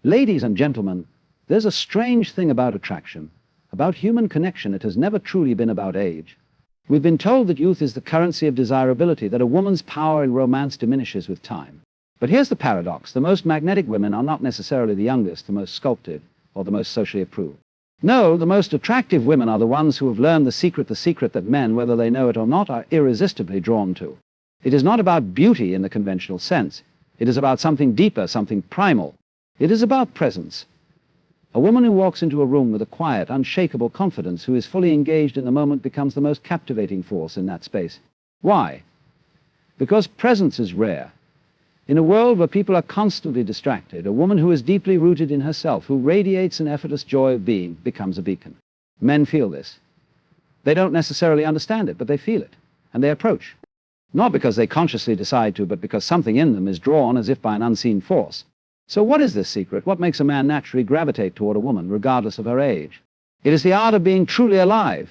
Ladies and gentlemen, there's a strange thing about attraction, about human connection. It has never truly been about age. We've been told that youth is the currency of desirability, that a woman's power in romance diminishes with time. But here's the paradox. The most magnetic women are not necessarily the youngest, the most sculpted, or the most socially approved. No, the most attractive women are the ones who have learned the secret that men, whether they know it or not, are irresistibly drawn to. It is not about beauty in the conventional sense. It is about something deeper, something primal. It is about presence. A woman who walks into a room with a quiet, unshakable confidence, who is fully engaged in the moment, becomes the most captivating force in that space. Why? Because presence is rare. In a world where people are constantly distracted, a woman who is deeply rooted in herself, who radiates an effortless joy of being, becomes a beacon. Men feel this. They don't necessarily understand it, but they feel it, and they approach. Not because they consciously decide to, but because something in them is drawn as if by an unseen force. So what is this secret? What makes a man naturally gravitate toward a woman, regardless of her age? It is the art of being truly alive.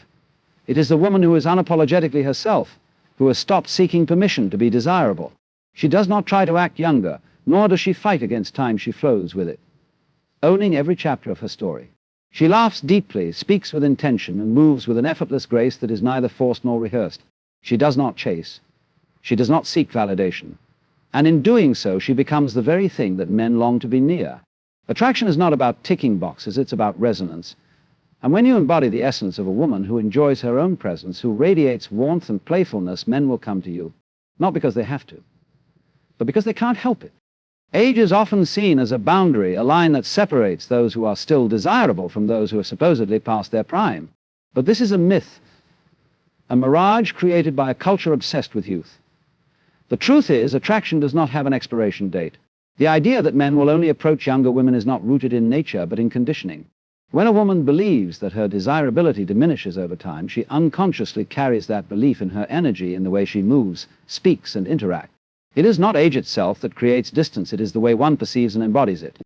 It is the woman who is unapologetically herself, who has stopped seeking permission to be desirable. She does not try to act younger, nor does she fight against time. She flows with it, owning every chapter of her story. She laughs deeply, speaks with intention, and moves with an effortless grace that is neither forced nor rehearsed. She does not chase. She does not seek validation. And in doing so, she becomes the very thing that men long to be near. Attraction is not about ticking boxes, it's about resonance. And when you embody the essence of a woman who enjoys her own presence, who radiates warmth and playfulness, men will come to you, not because they have to, but because they can't help it. Age is often seen as a boundary, a line that separates those who are still desirable from those who are supposedly past their prime. But this is a myth, a mirage created by a culture obsessed with youth. The truth is, attraction does not have an expiration date. The idea that men will only approach younger women is not rooted in nature, but in conditioning. When a woman believes that her desirability diminishes over time, she unconsciously carries that belief in her energy, in the way she moves, speaks, and interacts. It is not age itself that creates distance, it is the way one perceives and embodies it.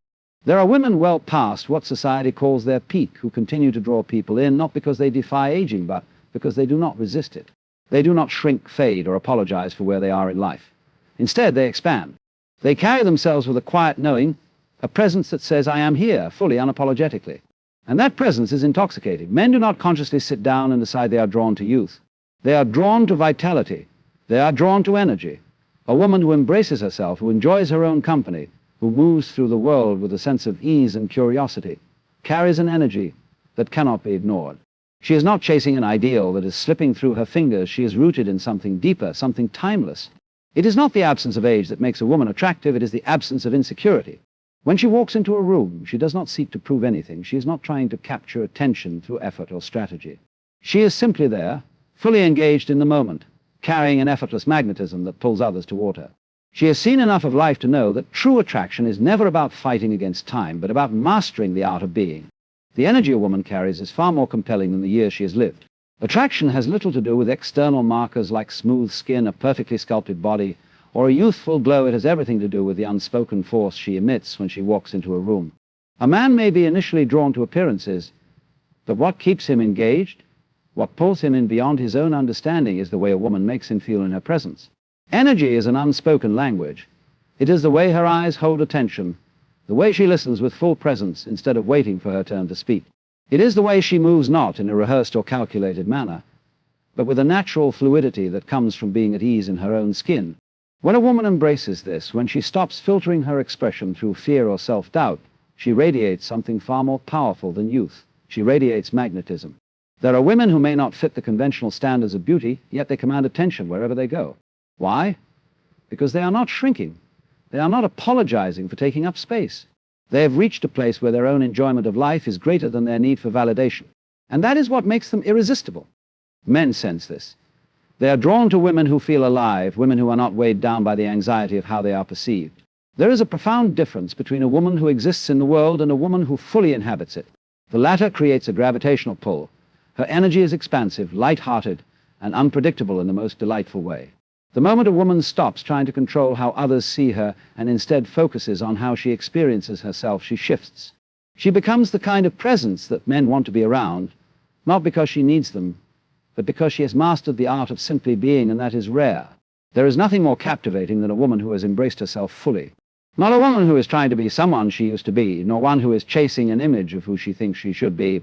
There are women well past what society calls their peak, who continue to draw people in, not because they defy aging, but because they do not resist it. They do not shrink, fade, or apologize for where they are in life. Instead, they expand. They carry themselves with a quiet knowing, a presence that says, I am here, fully, unapologetically. And that presence is intoxicating. Men do not consciously sit down and decide they are drawn to youth. They are drawn to vitality. They are drawn to energy. A woman who embraces herself, who enjoys her own company, who moves through the world with a sense of ease and curiosity, carries an energy that cannot be ignored. She is not chasing an ideal that is slipping through her fingers. She is rooted in something deeper, something timeless. It is not the absence of age that makes a woman attractive, it is the absence of insecurity. When she walks into a room, she does not seek to prove anything. She is not trying to capture attention through effort or strategy. She is simply there, fully engaged in the moment, carrying an effortless magnetism that pulls others toward her. She has seen enough of life to know that true attraction is never about fighting against time, but about mastering the art of being. The energy a woman carries is far more compelling than the years she has lived. Attraction has little to do with external markers like smooth skin, a perfectly sculpted body, or a youthful glow. It has everything to do with the unspoken force she emits when she walks into a room. A man may be initially drawn to appearances, but what keeps him engaged, what pulls him in beyond his own understanding, is the way a woman makes him feel in her presence. Energy is an unspoken language. It is the way her eyes hold attention, the way she listens with full presence instead of waiting for her turn to speak. It is the way she moves not in a rehearsed or calculated manner, but with a natural fluidity that comes from being at ease in her own skin. When a woman embraces this, when she stops filtering her expression through fear or self-doubt, she radiates something far more powerful than youth. She radiates magnetism. There are women who may not fit the conventional standards of beauty, yet they command attention wherever they go. Why? Because they are not shrinking. They are not apologizing for taking up space. They have reached a place where their own enjoyment of life is greater than their need for validation. And that is what makes them irresistible. Men sense this. They are drawn to women who feel alive, women who are not weighed down by the anxiety of how they are perceived. There is a profound difference between a woman who exists in the world and a woman who fully inhabits it. The latter creates a gravitational pull. Her energy is expansive, light-hearted, and unpredictable in the most delightful way. The moment a woman stops trying to control how others see her and instead focuses on how she experiences herself, she shifts. She becomes the kind of presence that men want to be around, not because she needs them, but because she has mastered the art of simply being, and that is rare. There is nothing more captivating than a woman who has embraced herself fully. Not a woman who is trying to be someone she used to be, nor one who is chasing an image of who she thinks she should be,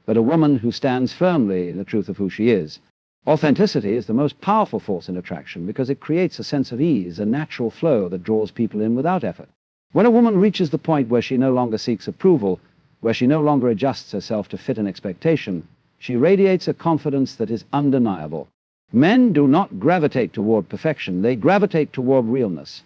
but a woman who stands firmly in the truth of who she is. Authenticity is the most powerful force in attraction because it creates a sense of ease, a natural flow that draws people in without effort. When a woman reaches the point where she no longer seeks approval, where she no longer adjusts herself to fit an expectation, she radiates a confidence that is undeniable. Men do not gravitate toward perfection, they gravitate toward realness.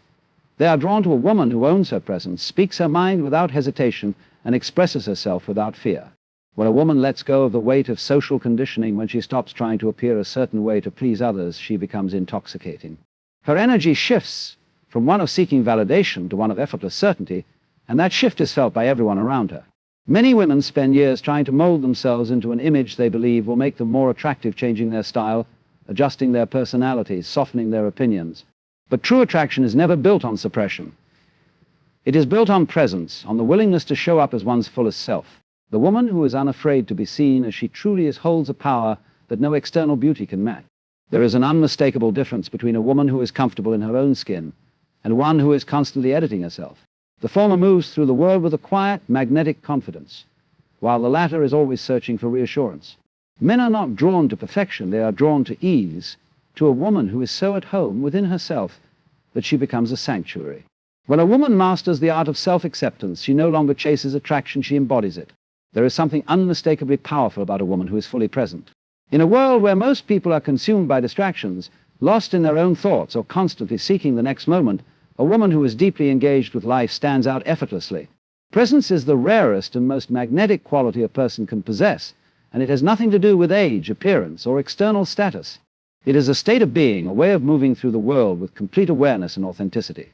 They are drawn to a woman who owns her presence, speaks her mind without hesitation, and expresses herself without fear. When a woman lets go of the weight of social conditioning, when she stops trying to appear a certain way to please others, she becomes intoxicating. Her energy shifts from one of seeking validation to one of effortless certainty, and that shift is felt by everyone around her. Many women spend years trying to mold themselves into an image they believe will make them more attractive, changing their style, adjusting their personalities, softening their opinions. But true attraction is never built on suppression. It is built on presence, on the willingness to show up as one's fullest self. The woman who is unafraid to be seen as she truly is holds a power that no external beauty can match. There is an unmistakable difference between a woman who is comfortable in her own skin and one who is constantly editing herself. The former moves through the world with a quiet, magnetic confidence, while the latter is always searching for reassurance. Men are not drawn to perfection, they are drawn to ease, to a woman who is so at home within herself that she becomes a sanctuary. When a woman masters the art of self-acceptance, she no longer chases attraction, she embodies it. There is something unmistakably powerful about a woman who is fully present. In a world where most people are consumed by distractions, lost in their own thoughts, or constantly seeking the next moment, a woman who is deeply engaged with life stands out effortlessly. Presence is the rarest and most magnetic quality a person can possess, and it has nothing to do with age, appearance, or external status. It is a state of being, a way of moving through the world with complete awareness and authenticity.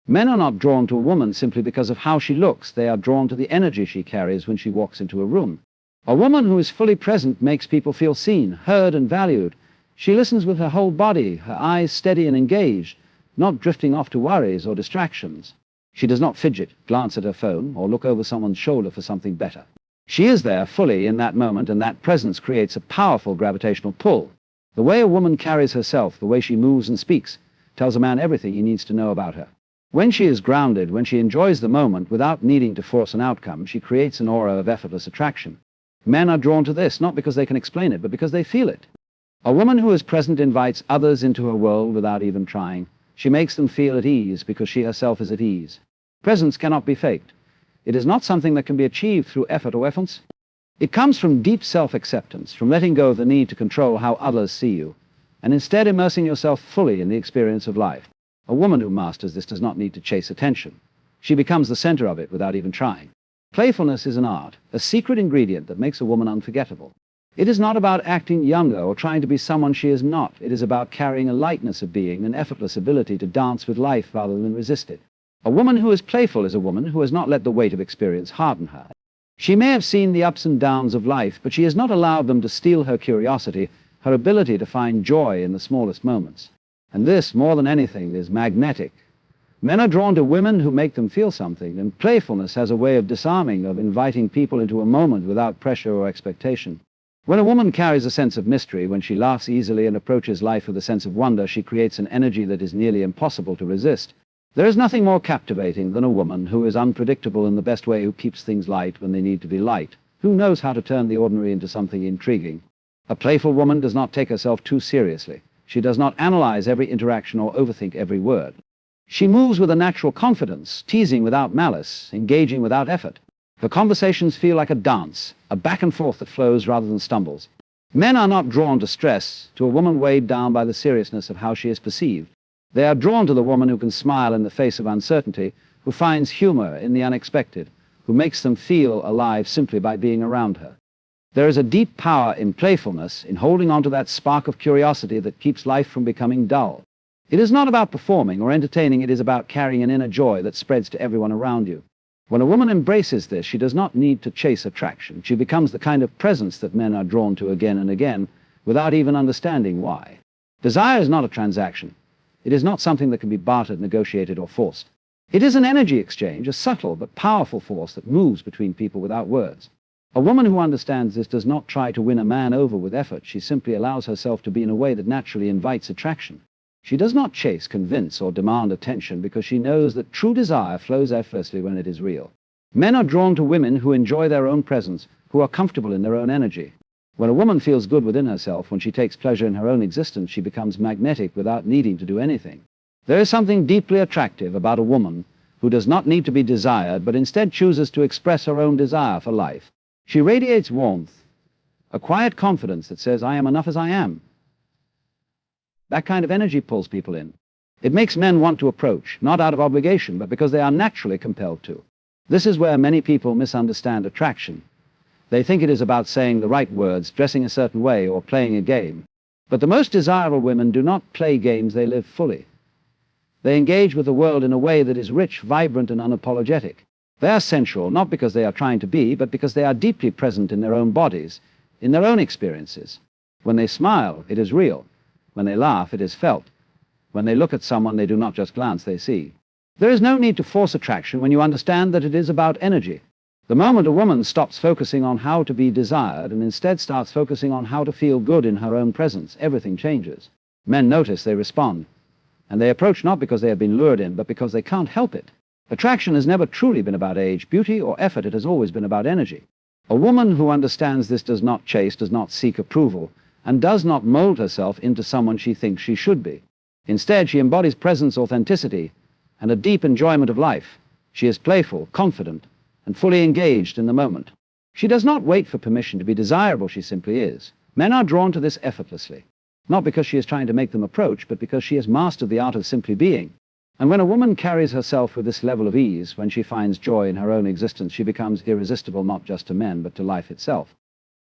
Men are not drawn to a woman simply because of how she looks. They are drawn to the energy she carries when she walks into a room. A woman who is fully present makes people feel seen, heard, and valued. She listens with her whole body, her eyes steady and engaged, not drifting off to worries or distractions. She does not fidget, glance at her phone, or look over someone's shoulder for something better. She is there fully in that moment, and that presence creates a powerful gravitational pull. The way a woman carries herself, the way she moves and speaks, tells a man everything he needs to know about her. When she is grounded, when she enjoys the moment without needing to force an outcome, she creates an aura of effortless attraction. Men are drawn to this, not because they can explain it, but because they feel it. A woman who is present invites others into her world without even trying. She makes them feel at ease because she herself is at ease. Presence cannot be faked. It is not something that can be achieved through effort or efforts. It comes from deep self-acceptance, from letting go of the need to control how others see you, and instead immersing yourself fully in the experience of life. A woman who masters this does not need to chase attention. She becomes the center of it without even trying. Playfulness is an art, a secret ingredient that makes a woman unforgettable. It is not about acting younger or trying to be someone she is not. It is about carrying a lightness of being, an effortless ability to dance with life rather than resist it. A woman who is playful is a woman who has not let the weight of experience harden her. She may have seen the ups and downs of life, but she has not allowed them to steal her curiosity, her ability to find joy in the smallest moments. And this, more than anything, is magnetic. Men are drawn to women who make them feel something, and playfulness has a way of disarming, of inviting people into a moment without pressure or expectation. When a woman carries a sense of mystery, when she laughs easily and approaches life with a sense of wonder, she creates an energy that is nearly impossible to resist. There is nothing more captivating than a woman who is unpredictable in the best way, who keeps things light when they need to be light, who knows how to turn the ordinary into something intriguing. A playful woman does not take herself too seriously. She does not analyze every interaction or overthink every word. She moves with a natural confidence, teasing without malice, engaging without effort. Her conversations feel like a dance, a back and forth that flows rather than stumbles. Men are not drawn to stress, to a woman weighed down by the seriousness of how she is perceived. They are drawn to the woman who can smile in the face of uncertainty, who finds humor in the unexpected, who makes them feel alive simply by being around her. There is a deep power in playfulness, in holding on to that spark of curiosity that keeps life from becoming dull. It is not about performing or entertaining, it is about carrying an inner joy that spreads to everyone around you. When a woman embraces this, she does not need to chase attraction. She becomes the kind of presence that men are drawn to again and again, without even understanding why. Desire is not a transaction. It is not something that can be bartered, negotiated, or forced. It is an energy exchange, a subtle but powerful force that moves between people without words. A woman who understands this does not try to win a man over with effort. She simply allows herself to be in a way that naturally invites attraction. She does not chase, convince, or demand attention because she knows that true desire flows effortlessly when it is real. Men are drawn to women who enjoy their own presence, who are comfortable in their own energy. When a woman feels good within herself, when she takes pleasure in her own existence, she becomes magnetic without needing to do anything. There is something deeply attractive about a woman who does not need to be desired, but instead chooses to express her own desire for life. She radiates warmth, a quiet confidence that says, "I am enough as I am." That kind of energy pulls people in. It makes men want to approach, not out of obligation, but because they are naturally compelled to. This is where many people misunderstand attraction. They think it is about saying the right words, dressing a certain way, or playing a game. But the most desirable women do not play games, they live fully. They engage with the world in a way that is rich, vibrant, and unapologetic. They are sensual, not because they are trying to be, but because they are deeply present in their own bodies, in their own experiences. When they smile, it is real. When they laugh, it is felt. When they look at someone, they do not just glance, they see. There is no need to force attraction when you understand that it is about energy. The moment a woman stops focusing on how to be desired and instead starts focusing on how to feel good in her own presence, everything changes. Men notice, they respond. And they approach not because they have been lured in, but because they can't help it. Attraction has never truly been about age, beauty, or effort. It has always been about energy. A woman who understands this does not chase, does not seek approval, and does not mold herself into someone she thinks she should be. Instead, she embodies presence, authenticity, and a deep enjoyment of life. She is playful, confident, and fully engaged in the moment. She does not wait for permission to be desirable, she simply is. Men are drawn to this effortlessly, not because she is trying to make them approach, but because she has mastered the art of simply being. And when a woman carries herself with this level of ease, when she finds joy in her own existence, she becomes irresistible not just to men, but to life itself.